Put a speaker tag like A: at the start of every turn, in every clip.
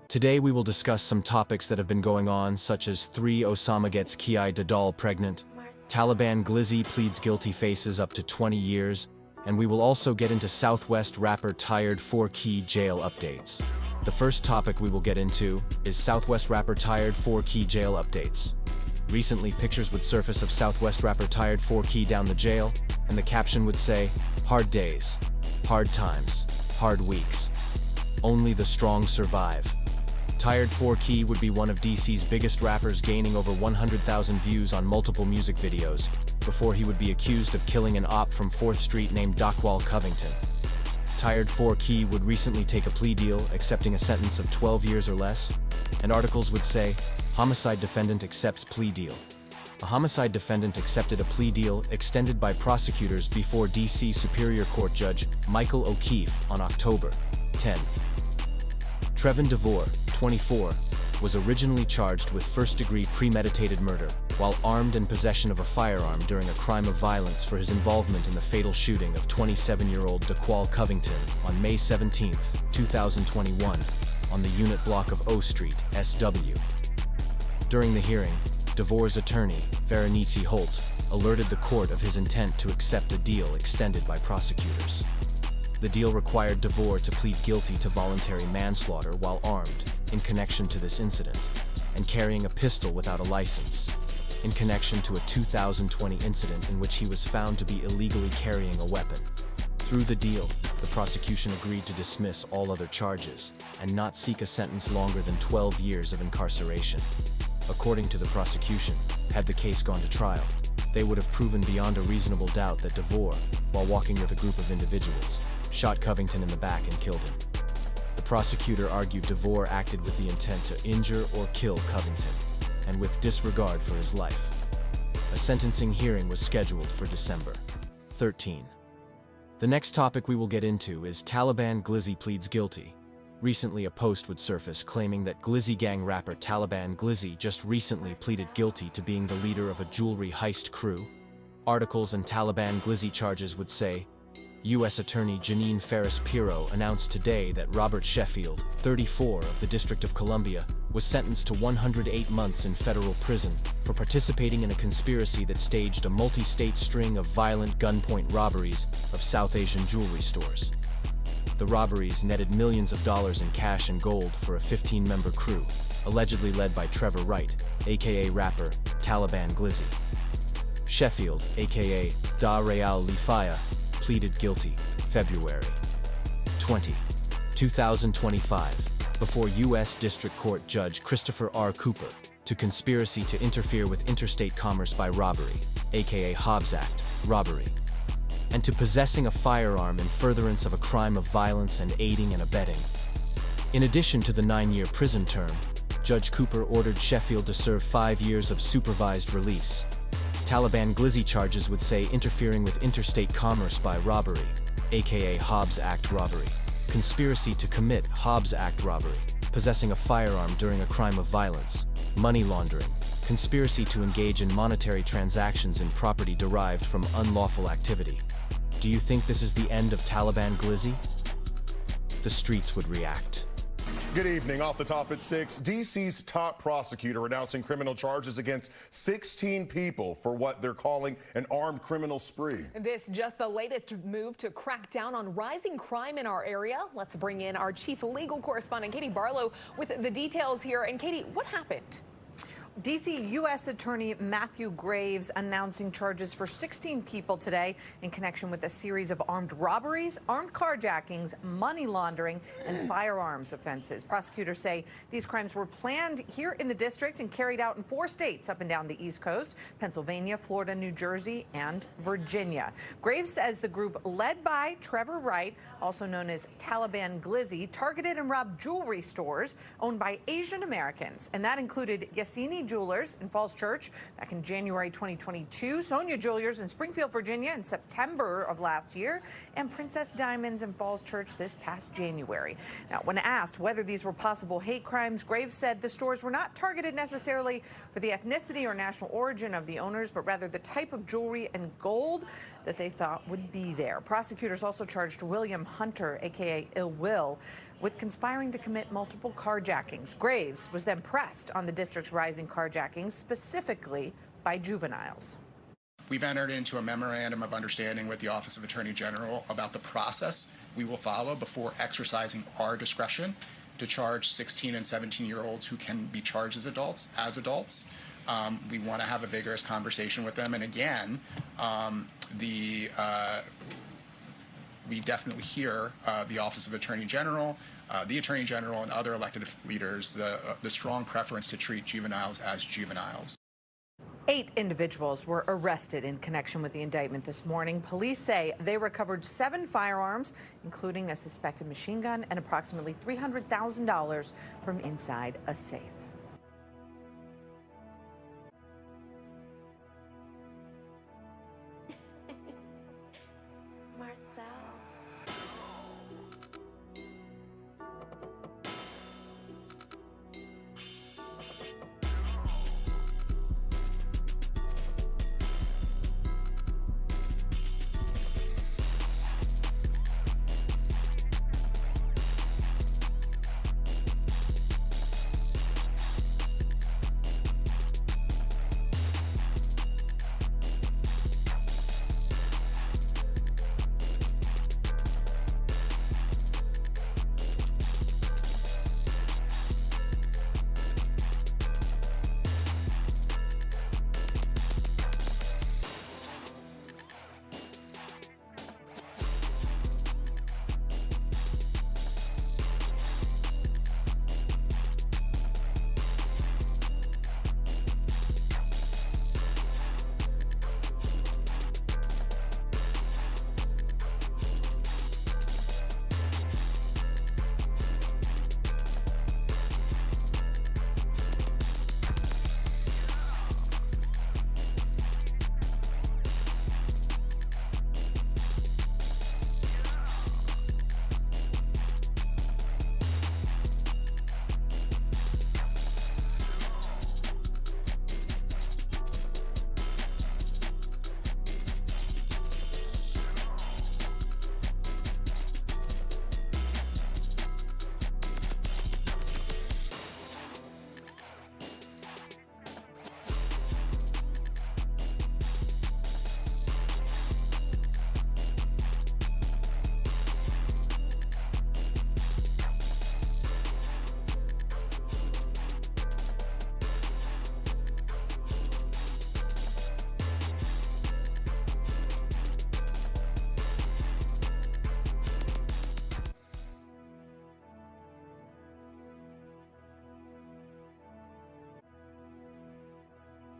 A: Today we will discuss some topics that have been going on, such as 3 Osama gets KyDaDoll pregnant, Taliban Glizzy pleads guilty, faces up to 20 years, and we will also get into Southwest rapper Tired4Ki jail updates. The first topic we will get into is Southwest rapper Tired4Ki jail updates. Recently, pictures would surface of Southwest rapper Tired4Ki down the jail, and the caption would say, "Hard days, hard times, hard weeks. Only the strong survive." Tired4Ki would be one of DC's biggest rappers, gaining over 100,000 views on multiple music videos, before he would be accused of killing an op from 4th Street named Dockwall Covington. Tired4Ki would recently take a plea deal, accepting a sentence of 12 years or less, and articles would say, "Homicide defendant accepts plea deal." A homicide defendant accepted a plea deal extended by prosecutors before DC Superior Court Judge Michael O'Keefe on October 10. Trevin Devore, 24, was originally charged with first-degree premeditated murder while armed and possession of a firearm during a crime of violence for his involvement in the fatal shooting of 27-year-old Dockwall Covington on May 17, 2021, on the unit block of O Street, SW. During the hearing, Devore's attorney, Veronice Holt, alerted the court of his intent to accept a deal extended by prosecutors. The deal required Devore to plead guilty to voluntary manslaughter while armed, in connection to this incident, and carrying a pistol without a license, in connection to a 2020 incident in which he was found to be illegally carrying a weapon. Through the deal, the prosecution agreed to dismiss all other charges and not seek a sentence longer than 12 years of incarceration. According to the prosecution, had the case gone to trial, they would have proven beyond a reasonable doubt that Devore, while walking with a group of individuals, shot Covington in the back and killed him. The prosecutor argued Devore acted with the intent to injure or kill Covington, and with disregard for his life. A sentencing hearing was scheduled for December 13. The next topic we will get into is Taliban Glizzy pleads guilty. Recently, a post would surface claiming that Glizzy gang rapper Taliban Glizzy just recently pleaded guilty to being the leader of a jewelry heist crew. Articles and Taliban Glizzy charges would say, U.S. Attorney Janine Ferris-Pirro announced today that Robert Sheffield, 34, of the District of Columbia, was sentenced to 108 months in federal prison for participating in a conspiracy that staged a multi-state string of violent gunpoint robberies of South Asian jewelry stores. The robberies netted millions of dollars in cash and gold for a 15-member crew, allegedly led by Trevor Wright, aka rapper Taliban Glizzy. Sheffield, aka Da Real Lifaya, pleaded guilty February 20, 2025, before U.S. District Court Judge Christopher R. Cooper to conspiracy to interfere with interstate commerce by robbery, aka Hobbs Act, robbery, and to possessing a firearm in furtherance of a crime of violence and aiding and abetting. In addition to the 9-year prison term, Judge Cooper ordered Sheffield to serve 5 years of supervised release. Taliban Glizzy charges would say interfering with interstate commerce by robbery, aka Hobbs Act robbery, conspiracy to commit Hobbs Act robbery, possessing a firearm during a crime of violence, money laundering, conspiracy to engage in monetary transactions in property derived from unlawful activity. Do you think this is the end of Taliban Glizzy? The streets would react.
B: Good evening. Off the top at 6, DC's top prosecutor announcing criminal charges against 16 people for what they're calling an armed criminal spree.
C: This just the latest move to crack down on rising crime in our area. Let's bring in our chief legal correspondent, Katie Barlow, with the details here. And Katie, what happened?
D: D.C. U.S. Attorney Matthew Graves announcing charges for 16 people today in connection with a series of armed robberies, armed carjackings, money laundering, and firearms offenses. Prosecutors say these crimes were planned here in the district and carried out in 4 states up and down the East Coast: Pennsylvania, Florida, New Jersey, and Virginia. Graves says the group led by Trevor Wright, also known as Taliban Glizzy, targeted and robbed jewelry stores owned by Asian Americans, and that included Yassini Jewelers in Falls Church back in January 2022, Sonia Jewelers in Springfield, Virginia in September of last year, and Princess Diamonds in Falls Church this past January. Now, when asked whether these were possible hate crimes, Graves said the stores were not targeted necessarily for the ethnicity or national origin of the owners, but rather the type of jewelry and gold that they thought would be there. Prosecutors also charged William Hunter, aka Ill Will, with conspiring to commit multiple carjackings. Graves was then pressed on the district's rising carjackings, specifically by juveniles.
E: We've entered into a memorandum of understanding with the Office of Attorney General about the process we will follow before exercising our discretion to charge 16 and 17-year-olds who can be charged as adults. We want to have a vigorous conversation with them. And again, we definitely hear the Office of Attorney General, the Attorney General, and other elected leaders the strong preference to treat juveniles as juveniles.
D: 8 individuals were arrested in connection with the indictment this morning. Police say they recovered 7 firearms, including a suspected machine gun and approximately $300,000 from inside a safe.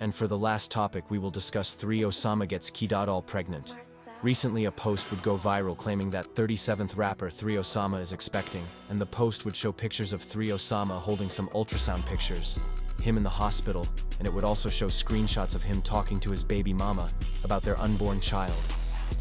A: And for the last topic, we will discuss 3 Osama gets KyDaDoll pregnant. Recently, a post would go viral claiming that 37th rapper 3 Osama is expecting, and the post would show pictures of 3 Osama holding some ultrasound pictures, him in the hospital, and it would also show screenshots of him talking to his baby mama about their unborn child.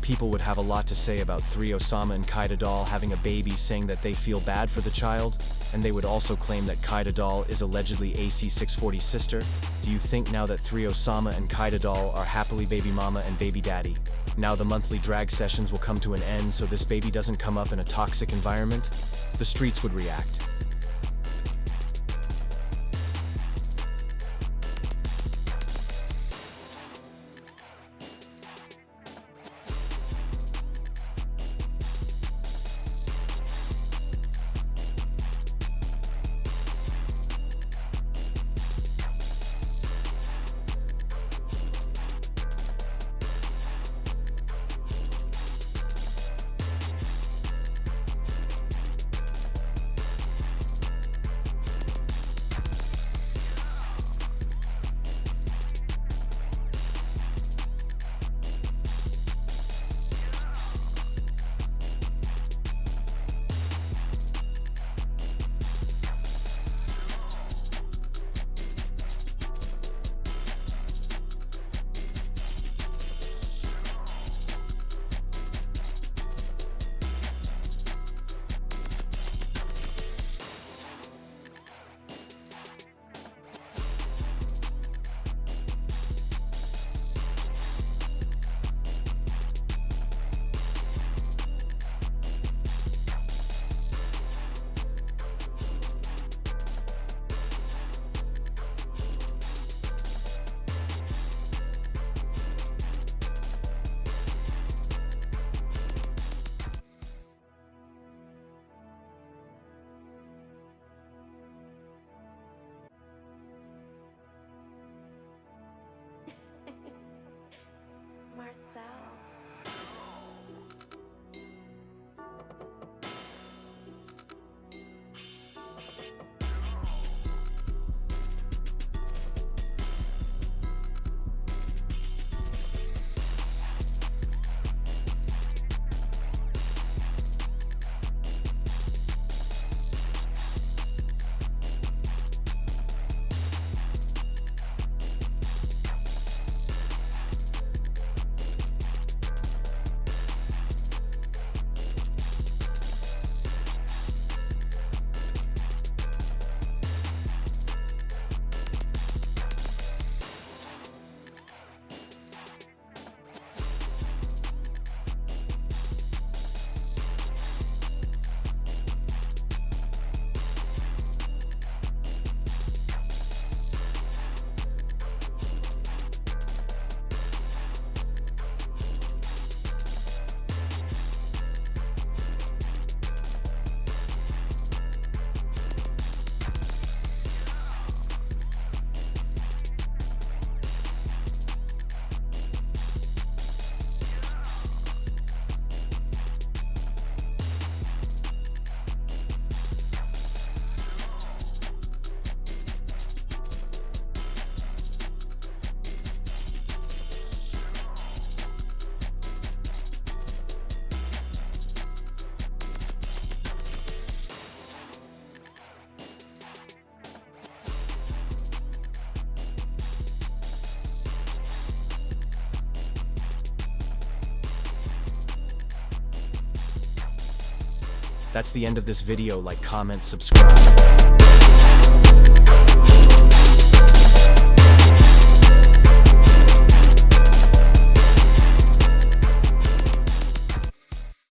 A: People would have a lot to say about 3 Osama and KyDaDoll having a baby, saying that they feel bad for the child, and they would also claim that KyDaDoll is allegedly AC640's sister. Do you think now that 3 Osama and KyDaDoll are happily baby mama and baby daddy, now the monthly drag sessions will come to an end so this baby doesn't come up in a toxic environment? The streets would react. That's the end of this video. Like, comment, subscribe.